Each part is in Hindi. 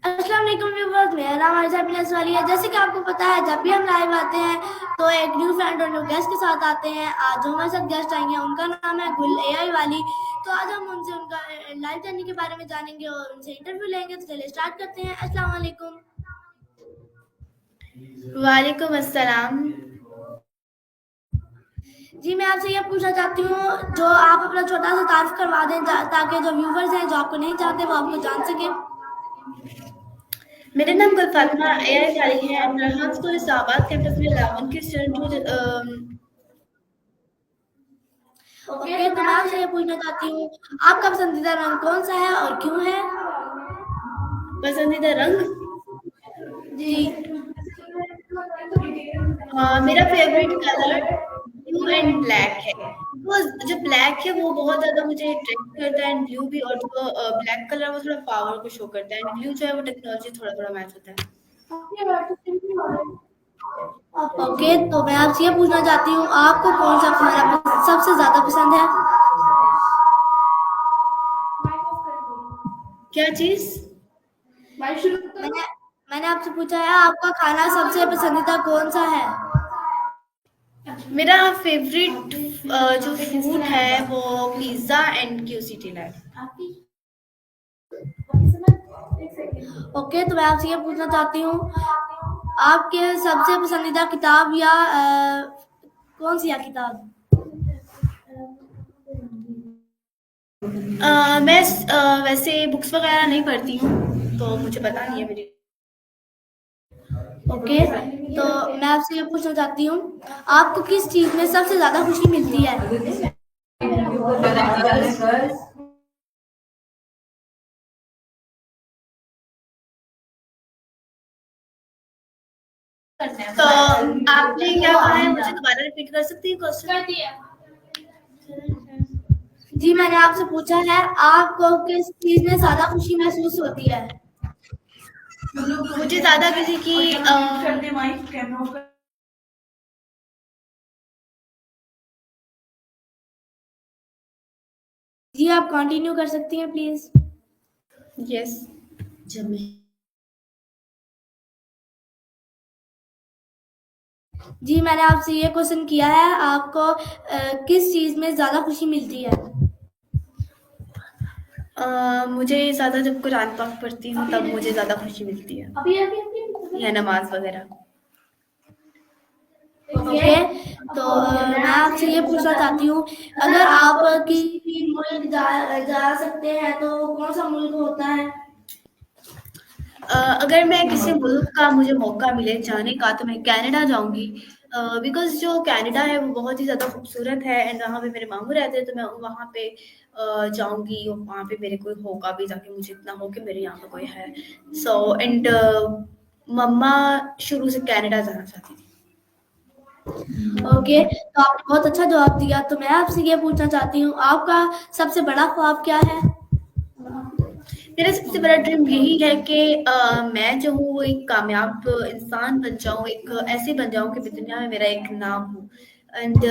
अस्सलाम वालेकुम व्यूअर्स, मेरा नाम आयशा बिन असवाली है। जैसे कि आपको पता है, जब भी हम लाइव आते हैं तो एक न्यू फ्रेंड और न्यू गेस्ट के साथ आते हैं। आज जो हमारे साथ गेस्ट आई हैं उनका नाम है गुल एआई वाली। तो आज हम उनसे उनका लाइव जर्नी के बारे में जानेंगे और उनसे इंटरव्यू लेंगे। तो चलिए स्टार्ट करते हैं। अस्सलाम वालेकुम। वालेकुम अस्सलाम। जी, मैं आपसे ये पूछना चाहती हूँ, जो आप अपना छोटा सा तारुफ करवा दें ताकि जो व्यूवर्स हैं जो आपको नहीं जानते वो आपको जान सके। मेरा नाम गुल फातिमा एआई वाली है एंड हम स्कूल इस्लामाबाद कैंपस में 11 की स्टूडेंट हूँ। ओके, तो मैं आपसे ये पूछना चाहती हूँ, आपका पसंदीदा रंग कौन सा है और क्यों है? पसंदीदा रंग जी। मेरा favourite colour blue and black है। बिकॉज जो ब्लैक है वो बहुत ज़्यादा मुझे अट्रैक्ट करता है एंड ब्लू भी, और जो ब्लैक कलर है वो थोड़ा पावर को शो करता है एंड ब्लू जो है वो टेक्नोलॉजी थोड़ा थोड़ा मैच होता है। ओके, तो मैं आपसे ये पूछना चाहती हूँ, आपको कौन सा खाना सबसे ज़्यादा पसंद है? क्या चीज़? मैंने मैंने आपसे पूछा है, आपका खाना सबसे पसंदीदा कौन सा है? मेरा फेवरेट जो फूड है वो पिज़्ज़ा एंड क्यूसी है। ओके, तो मैं आपसे ये पूछना चाहती हूँ, आपके सबसे पसंदीदा किताब या कौन सी है किताब? मैं वैसे बुक्स वगैरह नहीं पढ़ती हूँ, तो मुझे पता नहीं है मेरी। ओके, तो मैं आपसे ये पूछना चाहती हूँ, आपको किस चीज़ में सबसे ज़्यादा खुशी मिलती है? तो आपने क्या कहा है, मुझे दोबारा रिपीट कर सकती है क्वेश्चन? जी, मैंने आपसे पूछा है, आपको किस चीज़ में ज़्यादा खुशी महसूस होती है? मुझे ज़्यादा किसी की जी, आप कंटिन्यू कर सकती हैं प्लीज़। यस। जी, मैंने आपसे ये क्वेश्चन किया है, आपको किस चीज़ में ज़्यादा खुशी मिलती है? मुझे ज़्यादा जब कुरान पाक पढ़ती हूँ तब मुझे ज़्यादा खुशी मिलती है, या नमाज वगैरह। ओके, तो मैं आपसे ये पूछना चाहती हूँ, अगर आप किसी मुल्क जा सकते हैं तो वो कौन सा मुल्क होता है? अगर मैं किसी मुल्क का मुझे मौका मिले जाने का तो मैं कनाडा जाऊँगी। बिकॉज़ जो कनाडा है वो बहुत ही ज़्यादा खूबसूरत है एंड वहाँ पे मेरे मामू रहते हैं, तो मैं वहाँ पे जाऊँगी और वहाँ पे मेरे कोई होगा भी, ताकि मुझे इतना हो कि मेरे यहाँ पे कोई है। सो एंड मम्मा शुरू से कनाडा जाना चाहती थी। ओके, तो आपने बहुत अच्छा जवाब दिया। तो मैं आपसे ये पूछना चाहती हूँ, आपका सबसे बड़ा ख्वाब क्या है? मेरा सबसे बड़ा ड्रीम यही है कि मैं जो हूँ वो एक कामयाब इंसान बन जाऊँ, एक ऐसे बन जाऊँ कि दुनिया में मेरा एक नाम हो एंड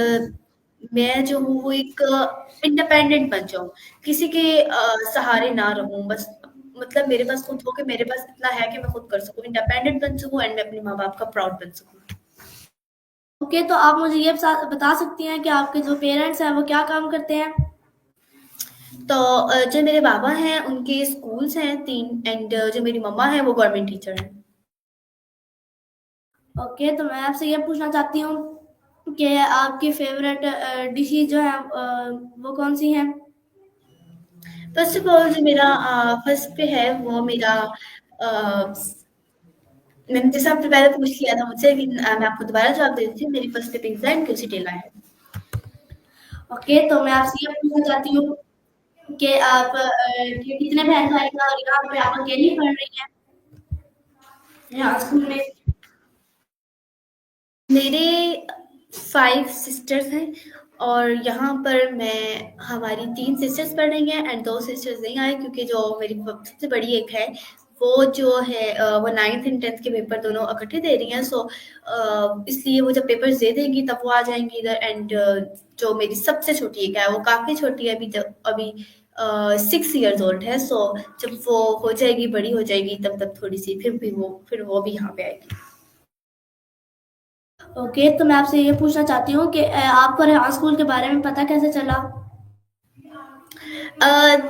मैं जो हूँ वो एक इंडिपेंडेंट बन जाऊँ, किसी के सहारे ना रहूँ। बस मतलब मेरे पास खुद हो, कि मेरे पास इतना है कि मैं खुद कर सकूँ, इंडिपेंडेंट बन सकूँ एंड मैं अपने माँ-बाप का प्राउड बन सकूँ। ओके, तो आप मुझे ये बता सकती हैं कि आपके जो पेरेंट्स हैं वो क्या काम करते हैं? तो जो मेरे बाबा हैं उनके स्कूल्स हैं 3 एंड जो मेरी मम्मा है वो गवर्नमेंट टीचर हैं। ओके, तो मैं आपसे ये पूछना चाहती हूँ कि आपकी फ़ेवरेट डिशेज़ जो हैं वो कौन-सी हैं? फर्स्ट ऑफ ऑल जो मेरा फर्स्ट पे है वो मेरा मैंने जैसे आपने पहले पूछ लिया था मुझसे, लेकिन मैं आपको दोबारा जवाब दे देती हूँ। मेरी फर्स्ट पे पिज़्ज़ा एंड क्वेसिटेला है। ओके, तो मैं आपसे ये पूछना चाहती हूँ कि आप कितने बहन-भाई हैं और यहाँ पे आप अकेली पढ़ रही हैं, यहाँ स्कूल में? मेरे 5 सिस्टर्स हैं और यहाँ पर मैं हमारी 3 सिस्टर्स पढ़ रही हैं एंड 2 सिस्टर्स नहीं आए, क्योंकि जो मेरी सबसे बड़ी एक है वो जो है वो 9th एंड 10th के पेपर दोनों इकट्ठे दे रही हैं। सो इसलिए वो जब पेपर्स दे देंगी तब वो आ जाएँगी इधर एंड जो मेरी सबसे छोटी एक है वो काफ़ी छोटी है, अभी 6 ईयर्स ओल्ड है। सो जब वो हो जाएगी, बड़ी हो जाएगी, तब थोड़ी सी फिर वो भी यहाँ पे आएगी। ओके, तो मैं आपसे ये पूछना चाहती हूँ कि आपको रेहान स्कूल के बारे में पता कैसे चला?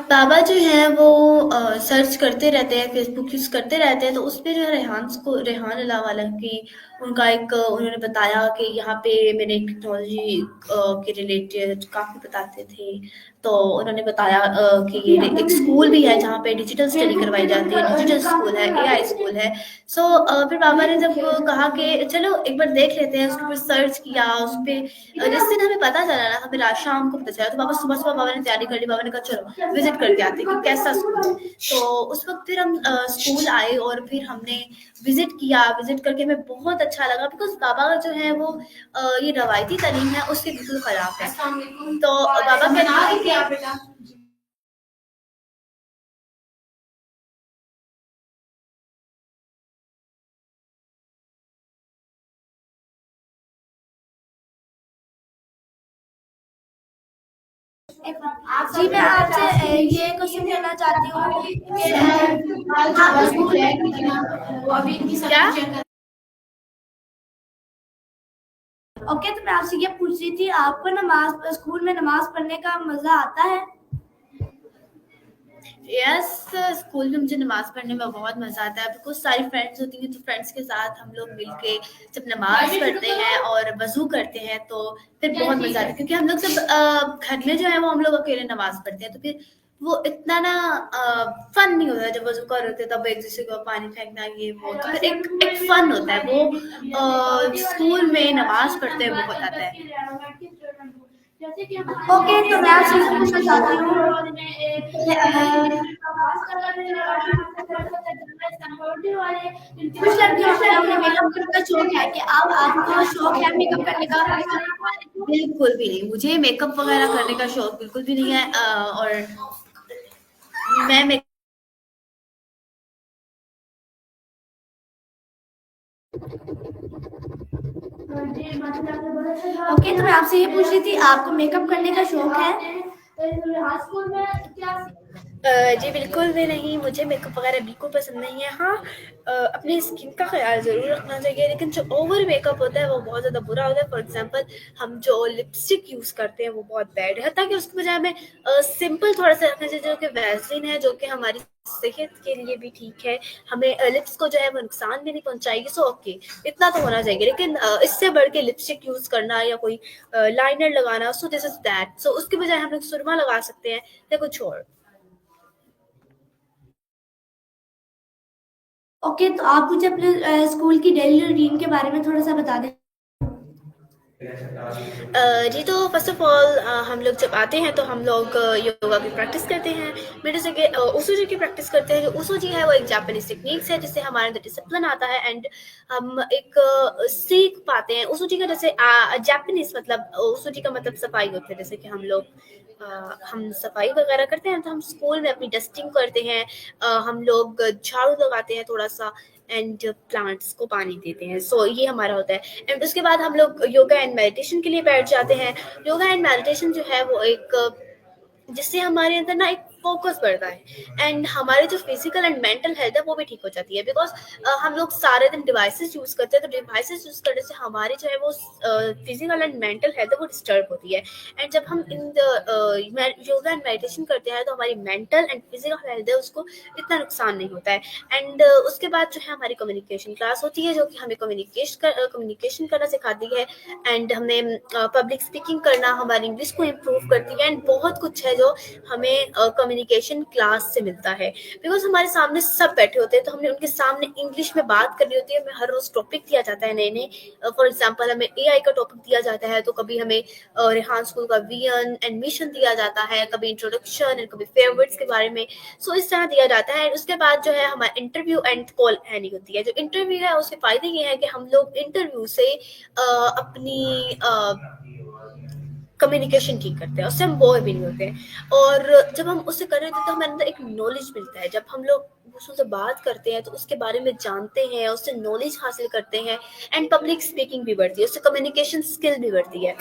बाबा जो है वो सर्च करते रहते हैं, फेसबुक यूज़ करते रहते हैं, तो उसपे जो है रेहान अल्लाह वाला की उनका एक उन्होंने बताया कि यहाँ पे मैंने टेक्नोलॉजी के रिलेटेड काफ़ी बताते थे। तो उन्होंने बताया कि ये एक स्कूल भी है जहाँ पे डिजिटल स्टडी करवाई जाती है, डिजिटल स्कूल है, एआई स्कूल है। सो फिर बाबा ने जब कहा कि चलो एक बार देख लेते हैं, उसके ऊपर सर्च किया, उस पे जिस दिन हमें पता चला ना, हमें रात शाम को पता चला, तो बाबा सुबह-सुबह बाबा ने तैयारी कर ली, बाबा ने कहा चलो विज़िट करके आते हैं कि कैसा स्कूल है। तो उस वक़्त फिर हम स्कूल आए और फिर हमने विज़िट किया, विज़िट करके हमें बहुत अच्छा लगा बिकॉज़ बाबा का जो है वो ये रवायती तालीम है उसके बिल्कुल ख़िलाफ़ है। तो बाबा कहते हैं कि जी, मैं आपसे ये क्वेश्चन करना चाहती हूँ कि आपके स्कूल में क्या? ओके, तो मैं आपसे ये पूछ रही थी, आपको नमाज़ स्कूल में नमाज़ पढ़ने का मज़ा आता है? यस, स्कूल में मुझे नमाज़ पढ़ने में बहुत मज़ा आता है बिकॉज़ सारी फ्रेंड्स होती हैं, तो फ्रेंड्स के साथ हम लोग मिलके जब नमाज़ पढ़ते हैं और वज़ू करते हैं, तो फिर बहुत मज़ा आता है क्योंकि हम लोग जब घर में जो है वो हम लोग अकेले नमाज़ पढ़ते हैं, तो फिर वो इतना ना फन नहीं होता। जब वज़ू कर रहे होते हैं तब एक-दूसरे को पानी फेंकना ये वो, तो फिर एक फन होता है वो स्कूल में नमाज़ पढ़ते हुए बहुत आता है। ओके, तो मैं आपसे ये पूछना चाहती हूँ कि कुछ लड़कियों होते हैं उन्हें मेकअप करने का शौक है कि आप आपको शौक है मेकअप करने का? बिल्कुल भी नहीं, मुझे मेकअप वगैरह करने का शौक बिल्कुल भी नहीं है और मैं मे ओके, तो मैं आपसे ये पूछ रही थी, आपको मेकअप करने का शौक है? जी बिल्कुल भी नहीं, मुझे मेकअप वगैरह बिल्कुल पसंद नहीं है। हाँ, अपनी स्किन का ख़्याल ज़रूर रखना चाहिए, लेकिन जो ओवर मेकअप होता है वो बहुत ज़्यादा बुरा होता है। फॉर एग्ज़ाम्पल हम जो लिपस्टिक यूज़ करते हैं वो बहुत बैड है, ताकि उसके बजाय हमें सिंपल थोड़ा-सा रखना चाहिए, जो कि वैसलीन है, जो कि हमारी सेहत के लिए भी ठीक है। हमें लिप्स को जो है वो नुकसान भी नहीं पहुँचाएगी। सो ओके, इतना तो होना चाहिए, लेकिन इससे बढ़ के लिपस्टिक यूज़ करना या कोई लाइनर लगाना, सो दिस इज़ दैट। सो उसके बजाय हम लोग सुरमा लगा सकते हैं या कुछ और। ओके, तो आप मुझे अपने स्कूल की डेली रूटीन के बारे में थोड़ा-सा बता दें? जी, तो फ़र्स्ट ऑफ़ ऑल हम लोग जब आते हैं तो हम लोग योगा की प्रैक्टिस करते हैं। मेरे जगह ओसोजी की प्रैक्टिस करते हैं। जो ओसोजी है वो एक जापानीज़ टेक्निक्स है जिससे हमारे अंदर डिसिप्लिन आता है एंड हम एक सीख पाते हैं। ओसोजी का जैसे जापानीज़ मतलब ओसोजी का मतलब सफाई होता है। जैसे कि हम सफाई वगैरह करते हैं तो हम स्कूल में अपनी डस्टिंग करते हैं। हम लोग झाड़ू लगाते हैं थोड़ा-सा एंड प्लांट्स को पानी देते हैं। सो ये हमारा होता है एंड उसके बाद हम लोग योगा एंड मेडिटेशन के लिए बैठ जाते हैं। योगा एंड मेडिटेशन जो है वो एक जिससे हमारे अंदर ना एक फ़ोकस बढ़ता है एंड हमारी जो फ़िज़िकल एंड मेंटल हेल्थ है वो भी ठीक हो जाती है बिकॉज़ हम लोग सारे दिन डिवाइसेज़ यूज़ करते हैं, तो डिवाइसेज़ यूज़ करने से हमारी जो है वो फ़िज़िकल एंड मेंटल हेल्थ है वो डिस्टर्ब होती है एंड जब हम in the yoga and meditation करते हैं तो हमारी मेंटल एंड फ़िज़िकल हेल्थ है उसको इतना नुकसान नहीं होता है एंड उसके बाद जो है हमारी कम्युनिकेशन क्लास होती है जो कि हमें कम्युनिकेशन करना सिखाती है एंड हमें पब्लिक स्पीकिंग करना हमारी इंग्लिश को इम्प्रूव करती है एंड बहुत कुछ है जो हमें कम्युनिकेशन क्लास से मिलता है बिकॉज हमारे सामने सब बैठे होते हैं तो हमने उनके सामने इंग्लिश में बात करनी होती है। हमें हर रोज टॉपिक दिया जाता है नए नए। फॉर एग्जांपल हमें एआई का टॉपिक दिया जाता है तो कभी हमें रेहान स्कूल का विजन एंड मिशन दिया जाता है, कभी इंट्रोडक्शन एंड कभी फेवरेट्स के बारे में। सो इस तरह दिया जाता है। उसके बाद जो है हमारा इंटरव्यू एंड कॉल हैनी होती है। जो इंटरव्यू है उसके फायदे ये है कि हम लोग इंटरव्यू से अपनी कम्युनिकेशन ठीक करते हैं, उससे हम बोर भी नहीं होते हैं। और जब हम उससे कर रहे होते हैं तो हमें अंदर एक नॉलेज मिलता है। जब हम लोग दूसरों से बात करते हैं तो उसके बारे में जानते हैं, उससे नॉलेज हासिल करते हैं, एंड पब्लिक स्पीकिंग भी बढ़ती है, उससे कम्युनिकेशन स्किल भी बढ़ती है।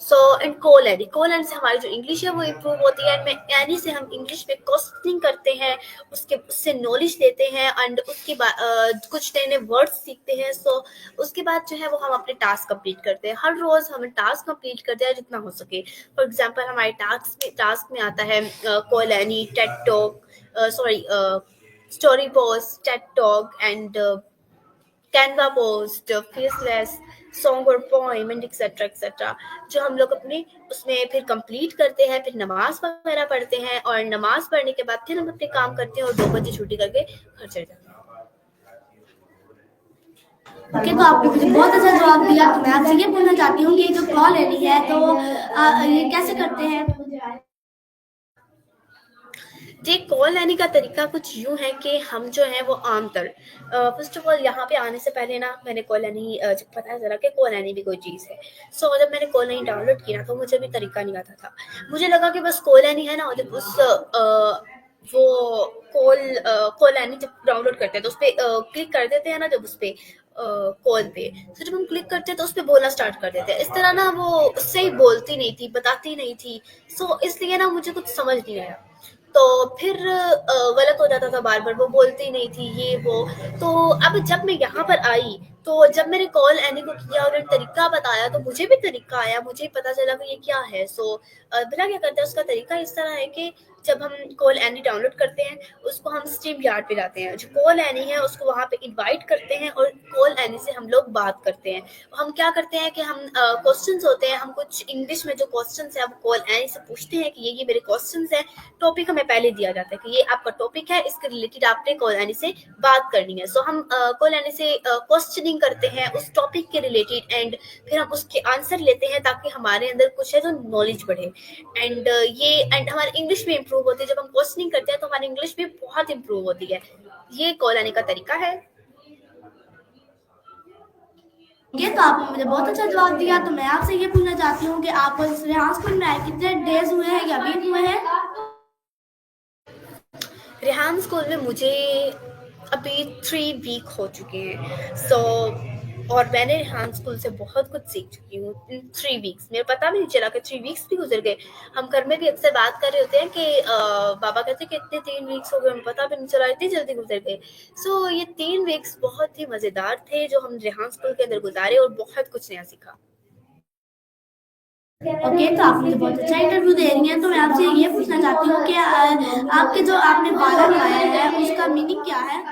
सो एंड कोल एनी से हमारी जो इंग्लिश है वो इम्प्रूव होती है, एंड में एनी से हम इंग्लिश में क्वेश्चनिंग करते हैं, उससे नॉलेज लेते हैं, एंड उसके बाद कुछ नए नए वर्ड्स सीखते हैं। सो उसके बाद जो है वो हम अपने टास्क कंप्लीट करते हैं। हर रोज हम टास्क कंप्लीट करते हैं जितना हो सके। फॉर एग्जांपल हमारे टास्क में आता है call any, Ted talk, sorry, story post, Ted talk, and Canva post, faceless, song और पोएम, एंड एक्सेट्रा एक्सेट्रा, जो हम लोग अपने उसमें फिर कंप्लीट करते हैं। फिर नमाज वगैरह पढ़ते हैं, और नमाज पढ़ने के बाद फिर हम अपने काम करते हैं और 2 बजे छुट्टी करके घर चले जाते हैं। ओके, तो आपने मुझे बहुत अच्छा जवाब दिया। तो मैं आपसे ये पूछना चाहती हूँ कि जो कॉल लेनी है तो ये कैसे करते हैं? जी, कॉल लेने का तरीका कुछ यूँ है कि हम जो है वो आमतर फर्स्ट ऑफ ऑल यहाँ पे आने से पहले ना मैंने कॉल लेनी जब पता चला कि कॉल लेनी भी कोई चीज़ है। सो जब मैंने कॉल लेनी डाउनलोड किया तो मुझे भी तरीका नहीं आता था। मुझे लगा कि बस कॉल लेनी है ना, और जब वो कॉल लेनी जब डाउनलोड करते हैं तो उस पर क्लिक कर देते हैं ना, जब उस पर कॉल पे, तो जब हम क्लिक करते हैं तो उस पर बोलना स्टार्ट कर देते हैं। इस तरह ना वो उससे ही बोलती नहीं थी, बताती नहीं थी। सो इसलिए ना मुझे कुछ समझ नहीं आया। तो फिर गलत हो जाता था, बार बार वो बोलती नहीं थी ये वो। तो अब जब मैं यहाँ पर आई, तो जब मैंने कॉल एनी को किया और उन्होंने तरीका बताया तो मुझे भी तरीका आया, मुझे पता चला कि ये क्या है। सो बिना क्या करते हैं, उसका तरीका इस तरह है कि जब हम कॉल एनी डाउनलोड करते हैं उसको हम स्ट्रीम यार्ड पे जाते हैं, जो कॉल एनी है उसको वहाँ पे इनवाइट करते हैं, और कॉल एनी से हम लोग बात करते हैं। हम क्या करते हैं कि हम क्वेश्चंस होते हैं, हम कुछ इंग्लिश में जो क्वेश्चंस है वो कॉल एनी से पूछते हैं कि ये मेरे क्वेश्चंस हैं। टॉपिक हमें पहले दिया जाता है कि ये आपका टॉपिक है, इसके रिलेटेड आपने कॉल एनी से बात करनी है। सो हम कॉल एनी से क्वेश्चनिंग करते हैं उस टॉपिक के रिलेटेड, एंड फिर हम उसके आंसर लेते हैं ताकि हमारे अंदर कुछ है जो नॉलेज बढ़े। एंड हमारी इंग्लिश भी इम्प्रूव होती है। जब हम क्वेश्चनिंग करते हैं तो हमारी इंग्लिश भी बहुत इम्प्रूव होती है। ये कॉल आने का तरीका है। ये तो आपने मुझे बहुत अच्छा जवाब दिया। तो मैं आपसे ये पूछना चाहती हूँ कि आप इस रेहान स्कूल में आए कितने डेज हुए हैं या वीक हुए हैं? रेहान स्कूल में मुझे अभी 3 वीक हो चुके हैं। सो और मैंने रेहान स्कूल से बहुत कुछ सीख चुकी हूँ इन 3 वीक्स। मेरे पता भी नहीं चला कि 3 वीक्स भी गुजर गए। हम घर में भी अक्सर बात कर रहे होते हैं कि बाबा कहते हैं कि इतने 3 वीक्स हो गए, हमें पता भी नहीं चला, इतनी जल्दी गुजर गए। सो ये 3 वीक्स बहुत ही मज़ेदार थे जो हम रेहान स्कूल के अंदर गुजारे, और बहुत कुछ नया सीखा। ओके, तो आप मुझे बहुत अच्छा इंटरव्यू दे रही हैं। तो मैं आपसे ये पूछना चाहती हूँ कि आपके जो आपने बाला लगाया है उसका मीनिंग क्या है?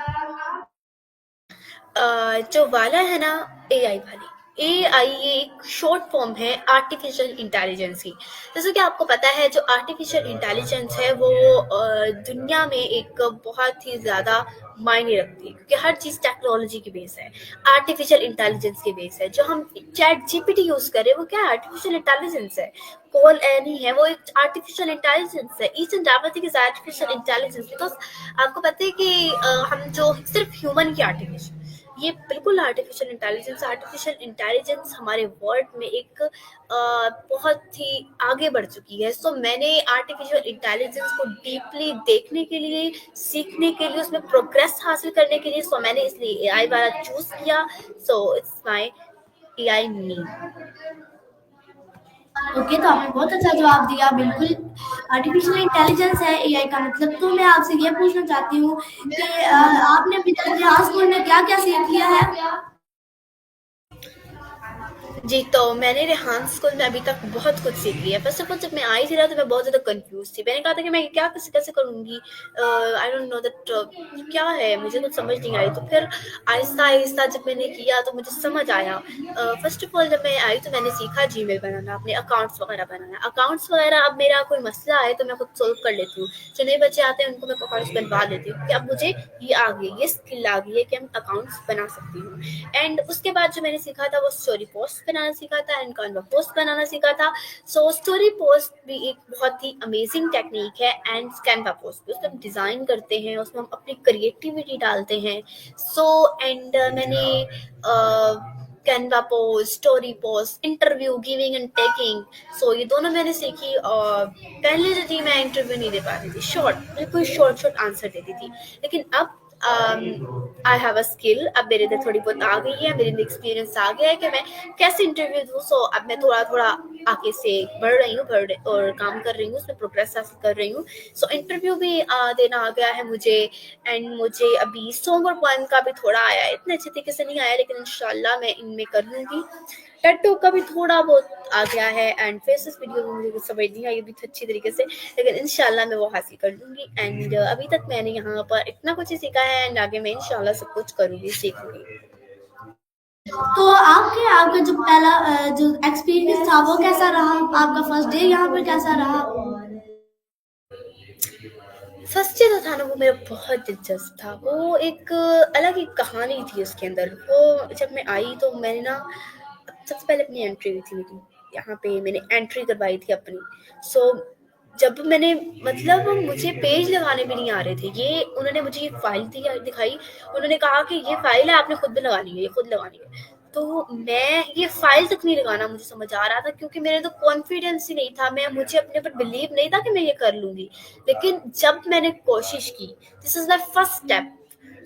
जो वाला है ना, एआई वाली, एआई ये एक शॉर्ट फॉर्म है आर्टिफिशियल इंटेलिजेंस की। जैसे कि आपको पता है जो आर्टिफिशियल इंटेलिजेंस है वो दुनिया में एक बहुत ही ज़्यादा मायने रखती है, क्योंकि हर चीज़ टेक्नोलॉजी की बेस है, आर्टिफिशियल इंटेलिजेंस की बेस है। जो हम चैट जीपीटी यूज़ करें वो क्या है, आर्टिफिशियल इंटेलिजेंस है। कॉल एनी है वो एक आर्टिफिशियल इंटेलिजेंस है। Each and everything is artificial intelligence, because आपको पता है कि हम जो सिर्फ ह्यूमन की आर्टिफिशियल, ये बिल्कुल आर्टिफिशियल इंटेलिजेंस हमारे वर्ल्ड में एक बहुत ही आगे बढ़ चुकी है। सो मैंने आर्टिफिशियल इंटेलिजेंस को डीपली देखने के लिए, सीखने के लिए, उसमें प्रोग्रेस हासिल करने के लिए, सो मैंने इसलिए एआई वाला चूज किया। So it's my AI me. Okay, तो आपने बहुत अच्छा जवाब दिया। बिल्कुल आर्टिफिशियल इंटेलिजेंस है एआई का मतलब। तो मैं आपसे ये पूछना चाहती हूँ कि आपने अभी तक रेहान स्कूल में क्या क्या सीख लिया है? जी, तो मैंने रेहान स्कूल में अभी तक बहुत कुछ सीख लिया। फर्स्ट ऑफ ऑल जब मैं आई थी ना तो मैं बहुत ज़्यादा कंफ्यूज थी। मैंने कहा था कि मैं क्या कैसे कैसे करूँगी, आई डोंट नो दैट क्या है, मुझे कुछ समझ नहीं आई। तो फिर आहिस्ता आहिस्ता जब मैंने किया तो मुझे समझ आया। फर्स्ट ऑफ ऑल जब मैं आई तो मैंने सीखा जीमेल बनाना, अपने अकाउंट्स वगैरह बनाना। अकाउंट्स वगैरह अब मेरा कोई मसला आए तो मैं खुद सोल्व कर लेती हूँ। जो नए बच्चे आते हैं उनको मैं अकाउंट्स बनवा देती हूँ, क्योंकि अब मुझे ये आ गई, ये स्किल आ गई है कि हम अकाउंट्स बना सकती हूँ। एंड उसके बाद जो मैंने सीखा था वो स्टोरी पोस्ट बनाना सीखा था, एंड कैनवा पोस्ट बनाना सीखा था। सो स्टोरी पोस्ट भी एक बहुत ही अमेजिंग टेक्निक है, एंड कैनवा पोस्ट भी उसमें हम डिज़ाइन करते हैं, उसमें हम अपनी क्रिएटिविटी डालते हैं। सो एंड मैंने Canva post, story post, interview giving and taking. सो ये दोनों मैंने सीखी। और पहले जो थी मैं इंटरव्यू नहीं दे पाती थी, शॉर्ट बिल्कुल शॉर्ट शॉर्ट आंसर देती थी। लेकिन अब आई हैव अ स्किल, अब मेरे अंदर थोड़ी बहुत आ गई है, मेरे अंदर एक्सपीरियंस आ गया है कि मैं कैसे इंटरव्यू दूँ। सो अब मैं थोड़ा थोड़ा आगे से बढ़ रही हूँ, और काम कर रही हूँ, उसमें प्रोग्रेस हासिल कर रही हूँ। सो इंटरव्यू भी देना आ गया है मुझे। एंड मुझे अभी सोमवार पॉइंट का भी थोड़ा आया है, इतने अच्छे तरीके से नहीं आया, लेकिन इंशाल्लाह मैं इनमें कर लूँगी। टेड टॉक का भी थोड़ा बहुत आ गया है। एंड फेसेस वीडियो मुझे कुछ समझ नहीं आई अभी अच्छी तरीके से, लेकिन इंशाल्लाह मैं वो हासिल कर लूँगी। एंड अभी तक मैंने यहाँ पर इतना कुछ ही सीखा है, एंड आगे मैं इंशाल्लाह सब कुछ करूँगी, सीखूँगी। तो आपका जो पहला जो एक्सपीरियंस था वो कैसा रहा? आपका फर्स्ट डे यहाँ पर कैसा रहा? फर्स्ट डे जो था ना वो मेरा बहुत दिलचस्प था। वो एक अलग ही कहानी थी उसके अंदर। वो जब मैं आई तो मैंने ना सबसे पहले अपनी एंट्री हुई थी मेरी, यहाँ पे मैंने एंट्री करवाई थी अपनी। सो जब मैंने मतलब मुझे पेज लगाने भी नहीं आ रहे थे, ये उन्होंने मुझे ये फाइल दिखाई। उन्होंने कहा कि ये फाइल है, आपने खुद भी लगानी है, ये खुद लगानी है। तो मैं ये फाइल तक नहीं लगाना मुझे समझ आ रहा था, क्योंकि मेरे तो कॉन्फिडेंस ही नहीं था, मुझे अपने ऊपर बिलीव नहीं था कि मैं ये कर लूंगी। लेकिन जब मैंने कोशिश की, this is the first step.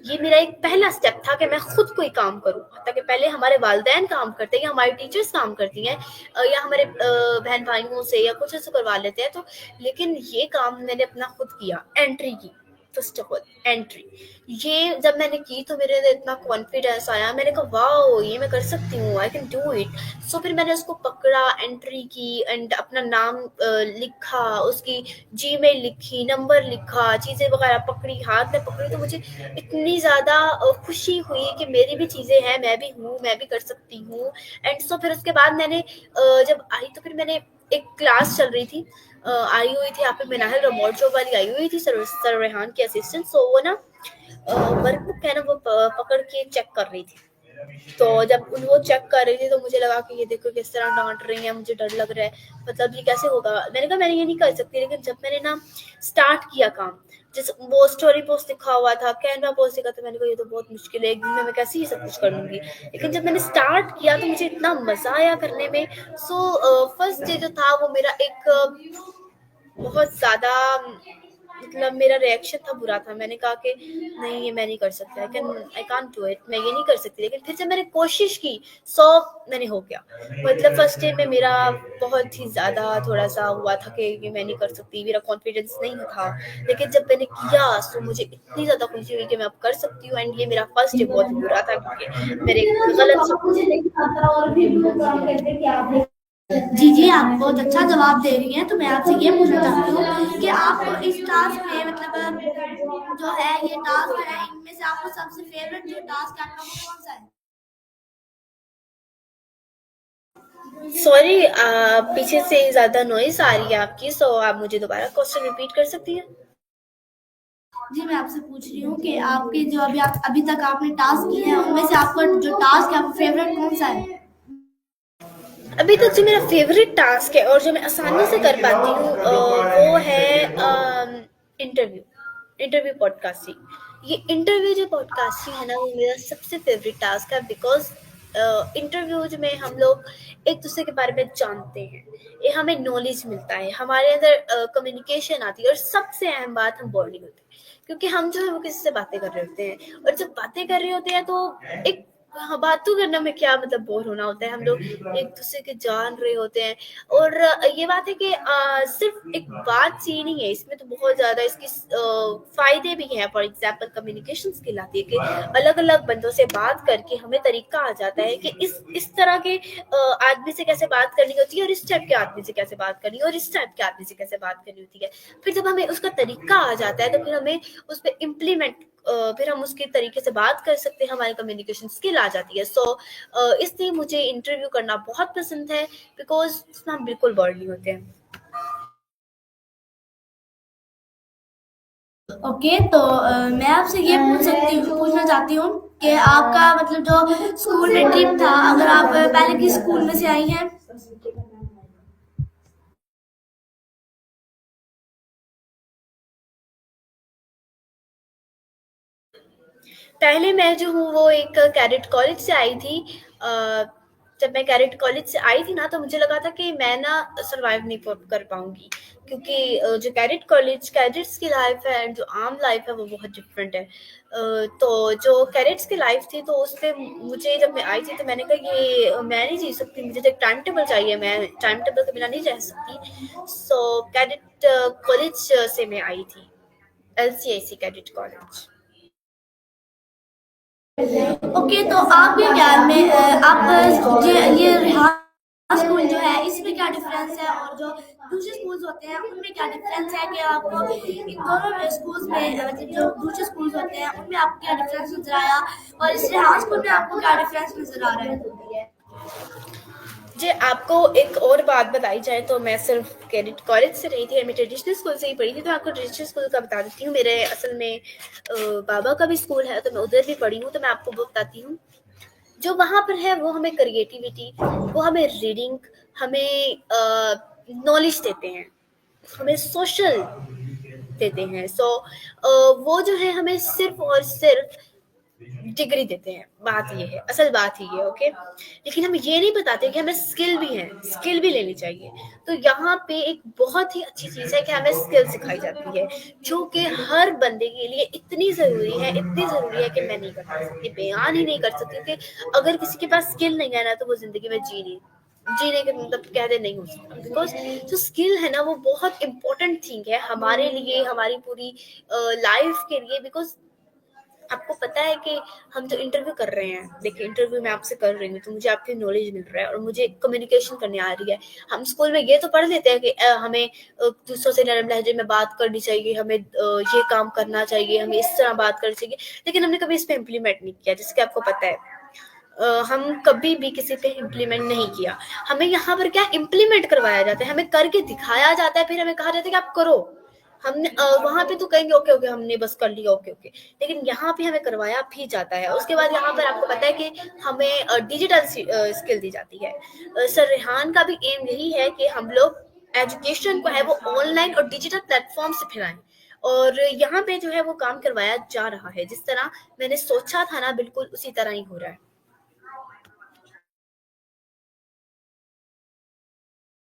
ये मेरा एक पहला स्टेप था कि मैं खुद कोई काम करूं, ताकि पहले हमारे वालिदैन काम करते हैं या हमारी टीचर्स काम करती हैं, या हमारे बहन भाइयों से या कुछ ऐसे करवा लेते हैं। तो लेकिन ये काम मैंने अपना खुद किया, एंट्री की। फर्स्ट ऑफ ऑल एंट्री, ये जब मैंने की तो मेरे अंदर इतना कॉन्फिडेंस आया, मैंने कहा वाओ ये मैं कर सकती हूँ, आई कैन डू इट। सो फिर मैंने उसको पकड़ा, एंट्री की, एंड अपना नाम लिखा, उसकी जीमेल लिखी, नंबर लिखा, चीज़ें वगैरह पकड़ी, हाथ में पकड़ी। तो मुझे इतनी ज़्यादा खुशी हुई कि मेरी भी चीज़ें हैं, मैं भी हूँ, मैं भी कर सकती हूँ। एंड सो फिर उसके बाद मैंने जब आई तो फिर मैंने एक क्लास चल रही थी, आई हुई थी यहाँ पे मिनाहल रिमोट जॉब वाली आई हुई थी, सर रेहान की असिस्टेंट। सो वो ना वर्कबुक है ना वो पकड़ के चेक कर रही थी। तो जब वो चेक कर रही थी तो मुझे लगा कि ये देखो किस तरह डांट रही है, मुझे डर लग रहा है, मतलब ये कैसे होगा। मैंने कहा मैंने ये नहीं कर सकती। लेकिन जब मैंने ना स्टार्ट किया काम, जैसे वो स्टोरी पोस्ट लिखा हुआ था, कैनवा पोस्ट लिखा था, मैंने कहा ये तो बहुत मुश्किल है, एक दिन में मैं कैसे ये सब कुछ कर लूंगी। लेकिन जब मैंने स्टार्ट किया तो मुझे इतना मजा आया करने में। सो फर्स्ट डे जो था वो मेरा एक बहुत ज़्यादा मतलब मेरा रिएक्शन था, बुरा था। मैंने कहा कि नहीं ये मैं नहीं कर सकता, आई कांट डू इट, मैं ये नहीं कर सकती। लेकिन फिर जब मैंने कोशिश की, सो मैंने हो गया। मतलब फर्स्ट डे में मेरा बहुत ही ज़्यादा थोड़ा-सा हुआ था कि ये मैं नहीं कर सकती, मेरा कॉन्फिडेंस नहीं था। लेकिन जब मैंने किया सो मुझे इतनी ज़्यादा खुशी हुई कि मैं अब कर सकती हूँ। एंड ये मेरा फर्स्ट डे बहुत ही बुरा था, क्योंकि मेरे गलत सब जी, जी, आप बहुत अच्छा जवाब दे रही हैं। तो मैं आपसे ये पूछना चाहती हूँ कि आपको इस टास्क में मतलब जो है ये टास्क है, इनमें से आपको सबसे फ़ेवरेट जो टास्क है आपका वो कौन-सा है? सॉरी, पीछे से ज़्यादा नॉइज़ आ रही है आपकी, सो आप मुझे दोबारा क्वेश्चन रिपीट कर सकती हैं? जी, मैं आपसे पूछ रही हूँ कि आपके जो अभी तक आपने टास्क किए हैं, उनमें से आपका जो टास्क है, आपका फ़ेवरेट कौन-सा है? अभी तक जो मेरा फेवरेट टास्क है और जो मैं आसानी से कर पाती हूँ, वो है इंटरव्यू, इंटरव्यू पॉडकास्टिंग। ये इंटरव्यू जो पॉडकास्टिंग है ना, वो मेरा सबसे फेवरेट टास्क है। बिकॉज इंटरव्यूज में हम लोग एक दूसरे के बारे में जानते हैं, ये हमें नॉलेज मिलता है, हमारे अंदर कम्युनिकेशन आती है, और सबसे अहम बात हम बॉन्डिंग होती है, क्योंकि हम जो है वो किसी से बातें कर रहे होते हैं। और जब बातें कर रहे होते हैं तो एक, हाँ, बातों करने में क्या मतलब बोर होना होता है, हम लोग एक दूसरे के जान रहे होते हैं। और ये बात है कि सिर्फ एक बात सी नहीं है, इसमें तो बहुत ज्यादा इसके फायदे भी हैं। फॉर एग्जाम्पल कम्युनिकेशन स्किल आती है कि अलग अलग बंदों से बात करके हमें तरीका आ जाता है कि इस तरह के आदमी से कैसे बात करनी होती है, और इस टाइप के आदमी से कैसे बात करनी है, और इस टाइप के आदमी से कैसे बात करनी होती है। फिर जब हमें उसका तरीका आ जाता है तो फिर हमें उस पर इम्प्लीमेंट, फिर हम उसके तरीके से बात कर सकते हैं, हमारी कम्युनिकेशन स्किल आ जाती है। सो इसलिए मुझे इंटरव्यू करना बहुत पसंद है, बिकॉज उसमें हम बिल्कुल वर्ड नहीं होते हैं। ओके, तो मैं आपसे ये पूछना चाहती हूँ कि आपका मतलब जो स्कूल में ट्रिप था, अगर आप पहले किस स्कूल में से आई हैं? पहले मैं जो हूँ वो एक कैडेट कॉलेज से आई थी, जब मैं कैडेट कॉलेज से आई थी ना, तो मुझे लगा था कि मैं ना सर्वाइव नहीं कर पाऊंगी, क्योंकि जो कैडेट कॉलेज कैडेट्स की लाइफ है एंड जो आम लाइफ है वो बहुत डिफरेंट है। तो जो कैडेट्स की लाइफ थी तो उस पे मुझे जब मैं आई थी तो मैंने कहा ये मैं नहीं जी सकती, मुझे तो एक टाइम टेबल चाहिए, मैं टाइम टेबल के बिना नहीं रह सकती। सो कैडेट कॉलेज से मैं आई थी, LCIC कैडेट कॉलेज। ओके, तो आपके ख्याल में आप ये रिहान स्कूल जो है इसमें क्या डिफरेंस है और जो दूसरे स्कूल्स होते हैं उनमें क्या डिफरेंस है कि आपको इन दोनों स्कूल्स में मतलब जो दूसरे स्कूल्स होते हैं उनमें आपको क्या डिफरेंस नजर आया और इस रिहान स्कूल में आपको क्या डिफरेंस नजर आ रहा है? जी, आपको एक और बात बताई जाए तो मैं सिर्फ कैडेट कॉलेज से रही थी, मैं ट्रेडिशनल स्कूल से ही पढ़ी थी, तो आपको ट्रेडिशनल स्कूल का बता देती हूँ। मेरे असल में बाबा का भी स्कूल है तो मैं उधर भी पढ़ी हूँ, तो मैं आपको बताती हूँ। जो वहाँ पर है वो हमें क्रिएटिविटी, वो हमें रीडिंग, हमें नॉलेज देते हैं, हमें सोशल देते हैं। वो जो है हमें सिर्फ और सिर्फ डिग्री देते हैं, बात ये है, असल बात ही है। ओके, लेकिन हम ये नहीं बताते कि हमें स्किल भी है, स्किल भी लेनी चाहिए। तो यहाँ पे एक बहुत ही अच्छी चीज है कि हमें स्किल सिखाई जाती है, जो कि हर बंदे के लिए इतनी जरूरी है, इतनी जरूरी है कि मैं नहीं बता सकती, बयान ही नहीं कर सकती कि अगर किसी के पास स्किल नहीं है ना तो वो जिंदगी में जीने के मतलब कहते नहीं हो सकता। बिकॉज जो स्किल है ना वो बहुत इंपॉर्टेंट थिंग है हमारे लिए, हमारी पूरी लाइफ के लिए। बिकॉज आपको पता है कि हम जो इंटरव्यू कर रहे हैं, देखिए इंटरव्यू मैं आपसे कर रही हूँ तो मुझे आपकी नॉलेज मिल रहा है और मुझे कम्युनिकेशन करने आ रही है। हम स्कूल में ये तो पढ़ लेते हैं कि हमें दूसरों से नरम लहजे में बात करनी चाहिए, हमें ये काम करना चाहिए, हमें इस तरह बात करनी चाहिए, लेकिन हमने कभी इस पे इम्प्लीमेंट नहीं किया, जिसके आपको पता है। हम कभी भी किसी पे इम्प्लीमेंट नहीं किया। हमें यहाँ पर क्या इम्प्लीमेंट करवाया जाता है, हमें करके दिखाया जाता है, फिर हमें कहा जाता है कि आप करो। हमने वहां पे तो कहेंगे ओके ओके हमने बस कर लिया, ओके ओके, लेकिन यहाँ पे हमें करवाया भी जाता है। उसके बाद यहाँ पर आपको पता है कि हमें डिजिटल स्किल दी जाती है। सर रेहान का भी एम यही है कि हम लोग एजुकेशन को है वो ऑनलाइन और डिजिटल प्लेटफॉर्म से फैलाएं, और यहाँ पे जो है वो काम करवाया जा रहा है। जिस तरह मैंने सोचा था ना, बिल्कुल उसी तरह ही हो रहा है।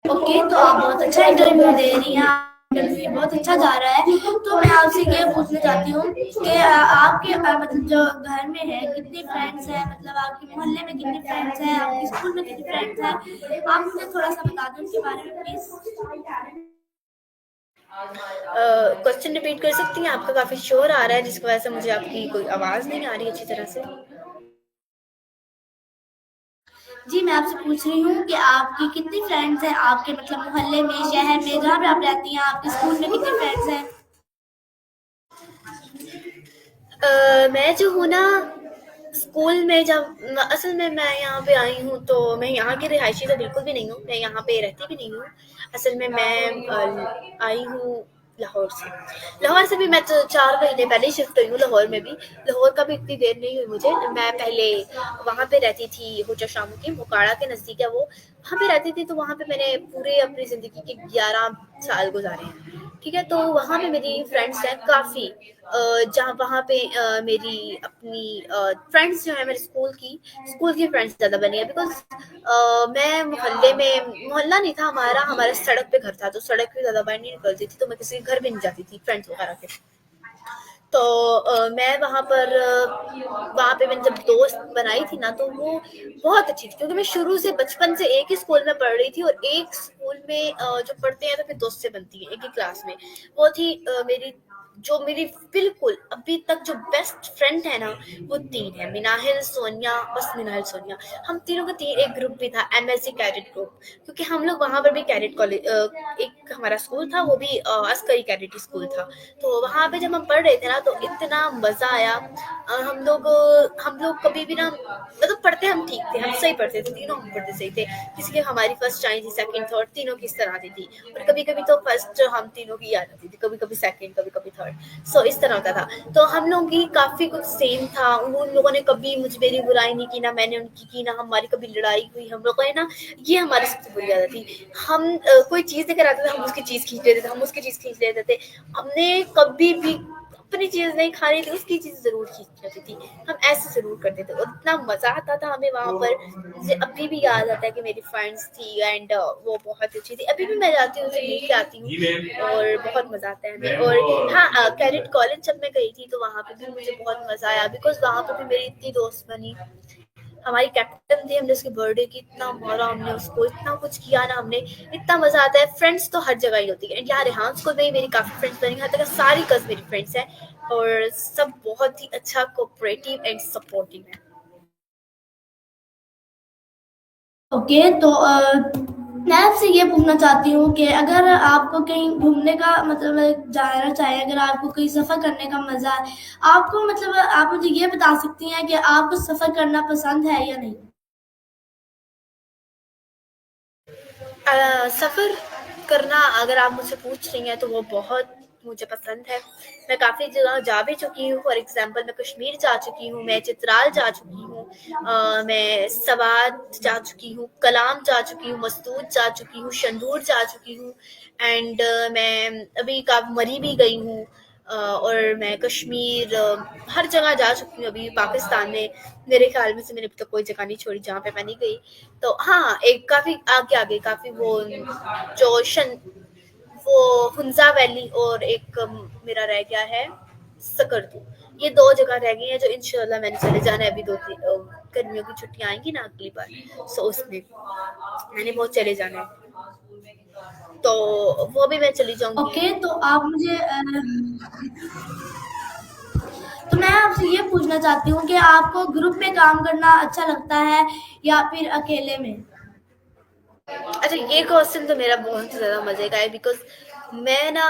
ओके, तो आप बहुत अच्छा इंटरव्यू दे रही हैं, इंटरव्यू बहुत अच्छा जा रहा है। तो मैं आपसे ये पूछना चाहती हूँ कि आपके मतलब जो घर में है कितने फ्रेंड्स हैं, मतलब आपके मोहल्ले में कितने फ्रेंड्स हैं, आपके स्कूल में कितने फ्रेंड्स हैं, आप मुझे थोड़ा सा बता दें उनके बारे में प्लीज। क्वेश्चन रिपीट कर सकती हैं? आपका काफी शोर आ रहा है जिसकी वजह से मुझे आपकी कोई आवाज नहीं आ रही अच्छी तरह से। जी, मैं आपसे पूछ रही हूँ कि आपकी कितनी फ्रेंड्स हैं, आपके मतलब मोहल्ले में, शहर में, जहाँ पे आप रहती हैं, आपके स्कूल में कितने फ्रेंड्स हैं? मैं जो हूँ ना, स्कूल में जब असल में मैं यहाँ पे आई हूँ तो मैं यहाँ की रिहायशी तो बिल्कुल भी नहीं हूँ, मैं यहाँ पे रहती भी नहीं हूँ। असल में मैं आई हूँ लाहौर से। लाहौर से भी मैं तो 4 महीने पहले ही शिफ्ट हुई हूँ लाहौर में भी। लाहौर का भी इतनी देर नहीं हुई मुझे। मैं पहले वहाँ पे रहती थी, होजा शामू की मोकाड़ा के नज़दीक है वो, वहाँ पे रहती थी। तो वहाँ पे मैंने पूरे अपनी ज़िंदगी के 11 साल गुजारे हैं। ठीक है, तो वहाँ पे मेरी फ्रेंड्स हैं काफ़ी। जहाँ वहाँ पे मेरी अपनी फ्रेंड्स जो है मेरे स्कूल की फ्रेंड्स ज़्यादा बनी है। बिकॉज मैं मोहल्ले में, मोहल्ला नहीं था हमारा, हमारे सड़क पे घर था, तो सड़क पे ज़्यादा बाहर नहीं निकलती थी, तो मैं किसी के घर भी नहीं जाती थी फ्रेंड्स वगैरह के। तो मैं वहाँ पे मैंने जब दोस्त बनाई थी ना, तो वो बहुत अच्छी थी, क्योंकि मैं शुरू से बचपन से एक ही स्कूल में पढ़ रही थी, और एक स्कूल में जो पढ़ते हैं तो फिर दोस्त से बनती है एक ही क्लास में। वो थी मेरी बिल्कुल अभी तक जो बेस्ट फ्रेंड है ना, वो 3 है, मिनाहिल, सोनिया, बस मिनाहिल सोनिया। हम तीनों का एक ग्रुप भी था, MSc कैडेट ग्रुप, क्योंकि हम लोग वहाँ पर भी कैडेट कॉलेज, एक हमारा स्कूल था वो भी अस्करी कैडेट स्कूल था। तो वहाँ पे जब हम पढ़ रहे थे ना तो इतना मजा आया। हम लोग कभी भी ना, मतलब पढ़ते हम ठीक थे, हम सही पढ़ते थे, तीनों हम पढ़ते सही थे। किसी की हमारी फर्स्ट आई थी, सेकंड थर्ड तीनों की इस तरह आती थी, और कभी कभी तो फर्स्ट हम तीनों की आ जाती थी, कभी कभी सेकंड, कभी कभी थर्ड। सो इस तरह का था। तो हम लोगों की काफी कुछ सेम था। उन लोगों ने कभी मेरी बुराई नहीं की, ना मैंने उनकी की, ना हमारी कभी लड़ाई हुई। हम लोग ना, ये हमारी सबसे बुरी आदत थी। हम कोई चीज लेकर आते थे, हम उसकी चीज खींच लेते थे, हम उसकी चीज खींच लेते थे। हमने कभी भी अपनी चीज़ नहीं खानी थी, उसकी चीज़ ज़रूर खींच जाती थी। हम ऐसे ज़रूर करते थे और इतना मज़ा आता था हमें वहाँ पर। मुझे अभी भी याद आता है कि मेरी फ्रेंड्स थी एंड वो बहुत अच्छी थी। अभी भी मैं जाती हूँ, उसे मिल के आती हूँ और बहुत मज़ा आता है हमें। और हाँ, कैडेट कॉलेज जब मैं गई थी तो वहाँ पे भी मुझे बहुत मज़ा आया, बिकॉज़ वहाँ पे भी मेरी इतनी दोस्त बनी। हमारी कैप्टन थी, हमने उसके बर्थडे की इतना मारा, हमने उसको इतना कुछ किया ना हमने, इतना मजा आता है। फ्रेंड्स तो हर जगह ही होती है एंड यहाँ रेहान स्कूल में ही मेरी काफी फ्रेंड्स बनी, यहाँ तक सारी गर्ल्स मेरी फ्रेंड्स हैं और सब बहुत ही अच्छा कोऑपरेटिव एंड सपोर्टिव है। ओके, तो मैं आपसे ये पूछना चाहती हूँ कि अगर आपको कहीं घूमने का मतलब जाना चाहें, अगर आपको कहीं सफ़र करने का मज़ा है, आपको मतलब आप मुझे ये बता सकती हैं कि आपको सफ़र करना पसंद है या नहीं? सफ़र करना अगर आप मुझसे पूछ रही हैं तो वो बहुत मुझे पसंद है। मैं काफ़ी जगह जा भी चुकी हूँ, फॉर एग्ज़ाम्पल मैं कश्मीर जा चुकी हूँ, मैं चित्राल जा चुकी हूँ, मैं सवात जा चुकी हूँ, कलाम जा चुकी हूँ, मस्तूत जा चुकी हूँ, शंदूर जा चुकी हूँ एंड मैं अभी मरी भी गई हूँ। और मैं कश्मीर हर जगह जा चुकी हूँ अभी पाकिस्तान में। मेरे ख्याल में से मैंने अभी तक कोई जगह नहीं छोड़ी जहाँ पे मैं नहीं गई। तो हाँ, एक काफ़ी आगे आगे काफ़ी वो जो वो हुंजा वैली और एक मेरा रह गया है सकरदू। ये दो जगह रह गई हैं जो इंशाल्लाह मैंने चले जाना है। अभी दो तीन गर्मियों की छुट्टियां आएंगी ना अगली बार, सो उसमें मैंने वो चले जाना है, तो वो भी मैं चली जाऊंगी। ओके, तो आप मुझे तो मैं आपसे ये पूछना चाहती हूँ कि आपको ग्रुप में काम करना अच्छा लगता है या फिर अकेले में? अच्छा, ये क्वेश्चन तो मेरा बहुत ज़्यादा मज़े का है, बिकॉज़ मैं ना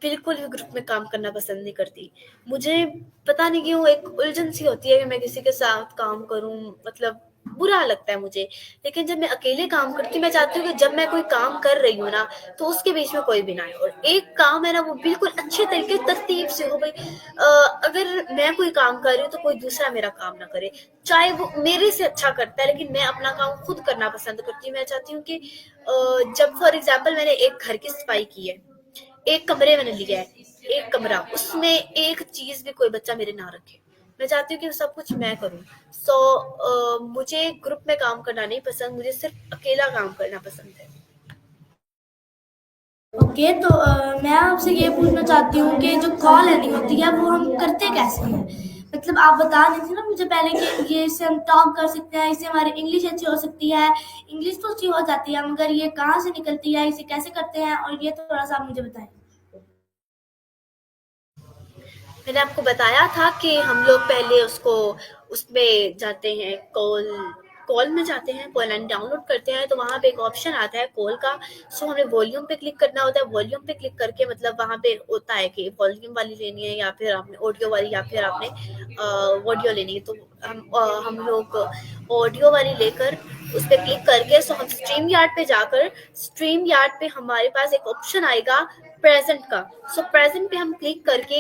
बिल्कुल भी ग्रुप में काम करना पसंद नहीं करती। मुझे पता नहीं क्यों एक उलझन सी होती है कि मैं किसी के साथ काम करूँ, मतलब बुरा लगता है मुझे। लेकिन जब मैं अकेले काम करती हूँ, मैं चाहती हूँ कि जब मैं कोई काम कर रही हूँ ना, तो उसके बीच में कोई भी ना आए और एक काम है ना वो बिल्कुल अच्छे तरीके तरतीब से हो। भाई अगर मैं कोई काम कर रही हूँ तो कोई दूसरा मेरा काम ना करे, चाहे वो मेरे से अच्छा करता है, लेकिन मैं अपना काम खुद करना पसंद करती हूँ। मैं चाहती हूँ कि जब फॉर एग्जाम्पल मैंने एक घर की सफाई की है, एक कमरे मैंने लिया है, एक कमरा, उसमें एक चीज भी कोई बच्चा मेरे ना रखे। मैं चाहती हूँ कि सब कुछ मैं करूँ। मुझे ग्रुप में काम करना नहीं पसंद, मुझे सिर्फ अकेला काम करना पसंद है। ओके, तो मैं आपसे ये पूछना चाहती हूँ कि जो कॉल लेनी होती है वो हम करते कैसे हैं? मतलब आप बता रही थी ना मुझे पहले कि ये इससे हम टॉक कर सकते हैं, इससे हमारी इंग्लिश अच्छी हो सकती है। इंग्लिश तो अच्छी हो जाती है, मगर ये कहाँ से निकलती है, इसे कैसे करते हैं, और ये थोड़ा सा आप मुझे बताएं। मैंने आपको बताया था कि हम लोग पहले उसको उसमें जाते हैं, कॉल कॉल में जाते हैं, कॉल एंड डाउनलोड करते हैं, तो वहाँ पे एक ऑप्शन आता है कॉल का। सो हमें वॉल्यूम पे क्लिक करना होता है। वॉल्यूम पे क्लिक करके मतलब वहाँ पे होता है कि वॉल्यूम वाली लेनी है या फिर आपने ऑडियो वाली या फिर आपने ऑडियो लेनी है। तो हम लोग ऑडियो वाली लेकर उस पर क्लिक करके सो हम स्ट्रीम यार्ड पे जाकर स्ट्रीम यार्ड पे हमारे पास एक ऑप्शन आएगा प्रेजेंट का। सो प्रेजेंट पे हम क्लिक करके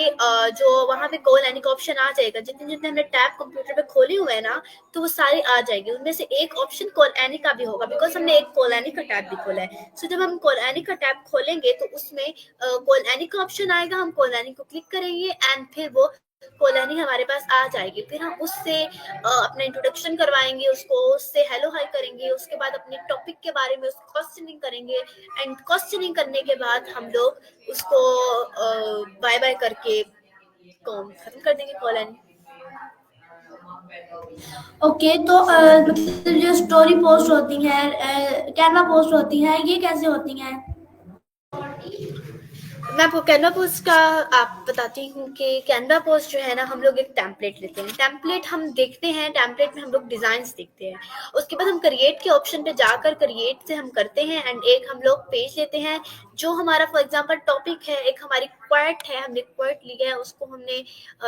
जो वहाँ पे कॉल एनी का ऑप्शन आ जाएगा, जितने जितने हमने टैब कंप्यूटर पे खोले हुए हैं ना, तो वो सारे आ जाएंगे। उनमें से एक ऑप्शन कॉल एनी का भी होगा, बिकॉज हमने एक कॉल एनी का टैब भी खोला है। सो जब हम कॉल एनी का टैब खोलेंगे तो उसमें कॉल एनी का ऑप्शन आएगा, हम कॉल एनी को क्लिक करेंगे एंड फिर वो कॉलोनी हमारे पास आ जाएगी। फिर हम उससे अपना इंट्रोडक्शन करवाएंगे, उसको उससे हेलो हाय करेंगे, उसके बाद अपने टॉपिक के बारे में उसको क्वेश्चनिंग करेंगे एंड क्वेश्चनिंग करने के बाद हम लोग उसको बाय बाय करके खत्म कर देंगे कॉलोनी। ओके, तो मतलब जो स्टोरी पोस्ट होती हैं, कैनवा पोस्ट होती हैं, ये कैसे होती हैं? मैं आपको कैनवा पोस्ट का आप बताती हूँ कि कैनवा पोस्ट जो है ना, हम लोग एक टेम्पलेट लेते हैं। टेम्पलेट हम देखते हैं, टेम्पलेट में हम लोग डिजाइन्स देखते हैं, उसके बाद हम क्रिएट के ऑप्शन पे जाकर क्रिएट से हम करते हैं एंड एक हम लोग पेज लेते हैं जो हमारा फॉर एग्जांपल टॉपिक है। एक हमारी क्वाट है, हमने क्वाट लिया है, उसको हमने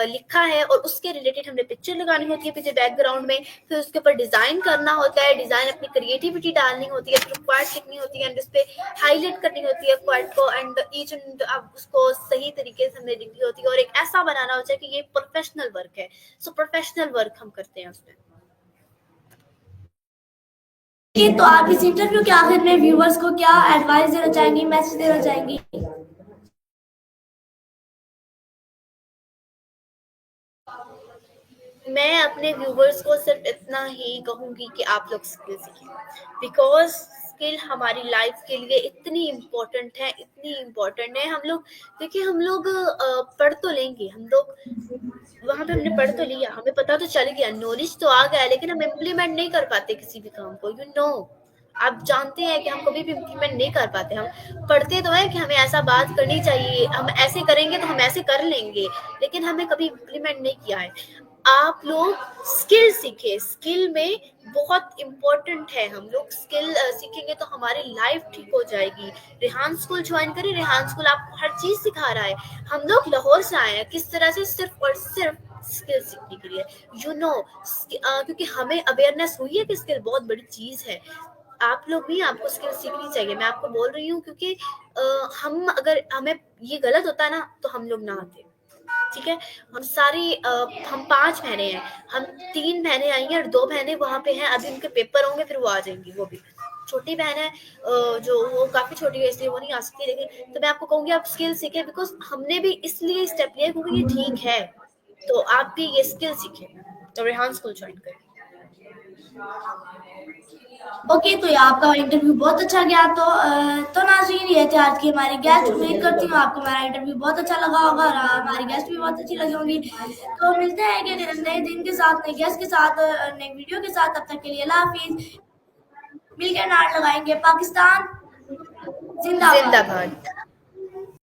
लिखा है और उसके रिलेटेड हमने पिक्चर लगानी होती है पीछे बैकग्राउंड में। फिर उसके ऊपर डिजाइन करना होता है, डिजाइन अपनी क्रिएटिविटी डालनी होती है, फिर क्वाट लिखनी होती है एंड उस पर हाईलाइट करनी होती है क्वाट को एंड ईच एंड अब उसको सही तरीके से हमने लिखनी होती है और एक ऐसा बनाना होता है कि ये प्रोफेशनल वर्क है। सो प्रोफेशनल वर्क हम करते हैं उसमें। तो आप इस इंटरव्यू के आखिर में व्यूवर्स को क्या एडवाइस देना चाहेंगी, मैसेज देना चाहेंगी? मैं अपने व्यूवर्स को सिर्फ इतना ही कहूँगी कि आप लोग स्किल सीखें, बिकॉज स्किल हमारी लाइफ के लिए इतनी इम्पोर्टेंट है, इतनी इम्पोर्टेंट है। हम लोग देखिए, हम लोग पढ़ तो लेंगे, हम लोग वहाँ पे हमने पढ़ तो लिया, हमें पता तो चल गया, नॉलेज तो आ गया, लेकिन हम इम्प्लीमेंट नहीं कर पाते किसी भी काम को, यू नो। आप जानते हैं कि हम कभी भी इम्प्लीमेंट नहीं कर पाते। हम पढ़ते तो हैं कि हमें ऐसा बात करनी चाहिए, हम ऐसे करेंगे तो हम ऐसे कर लेंगे, लेकिन हमें कभी इम्प्लीमेंट नहीं किया है। आप लोग स्किल सीखे, स्किल में बहुत इम्पोर्टेंट है। हम लोग स्किल सीखेंगे तो हमारी लाइफ ठीक हो जाएगी। रेहान स्कूल ज्वाइन करिए, रेहान स्कूल आपको हर चीज सिखा रहा है। हम लोग लाहौर से आए हैं, किस तरह से, सिर्फ और सिर्फ स्किल सीखने के लिए, यू नो। क्योंकि हमें अवेयरनेस हुई है कि स्किल बहुत बड़ी चीज है। आप लोग भी, आपको स्किल सीखनी चाहिए, मैं आपको बोल रही हूँ, क्योंकि हम, अगर हमें ये गलत होता ना तो हम लोग ना आते, ठीक है। हम 5 बहनें हैं, हम 3 बहनें आई हैं और 2 बहनें वहाँ पे हैं, अभी उनके पेपर होंगे फिर वो आ जाएंगी। वो भी छोटी बहन है, जो वो काफी छोटी है इसलिए वो नहीं आ सकती, लेकिन तो मैं आपको कहूंगी आप स्किल सीखे, बिकॉज हमने भी इसलिए स्टेप लिया क्योंकि ये ठीक है। तो आप भी ये स्किल सीखे, तो रेहान स्कूल ज्वाइन करें। ओके, तो ये आपका इंटरव्यू बहुत अच्छा गया। तो नाज़रीन, ये थे आज की हमारी गेस्ट। उम्मीद करती हूँ आपको हमारा इंटरव्यू बहुत अच्छा लगा होगा और हमारी गेस्ट भी बहुत अच्छी लगी होंगी। तो मिलते हैं कि नए दिन के साथ, नए गेस्ट के साथ, नए वीडियो के साथ। तब तक के लिए अल्लाह हाफिज। मिलकर नारा लगाएंगे, पाकिस्तान जिंदाबाद। जिंदाबाद।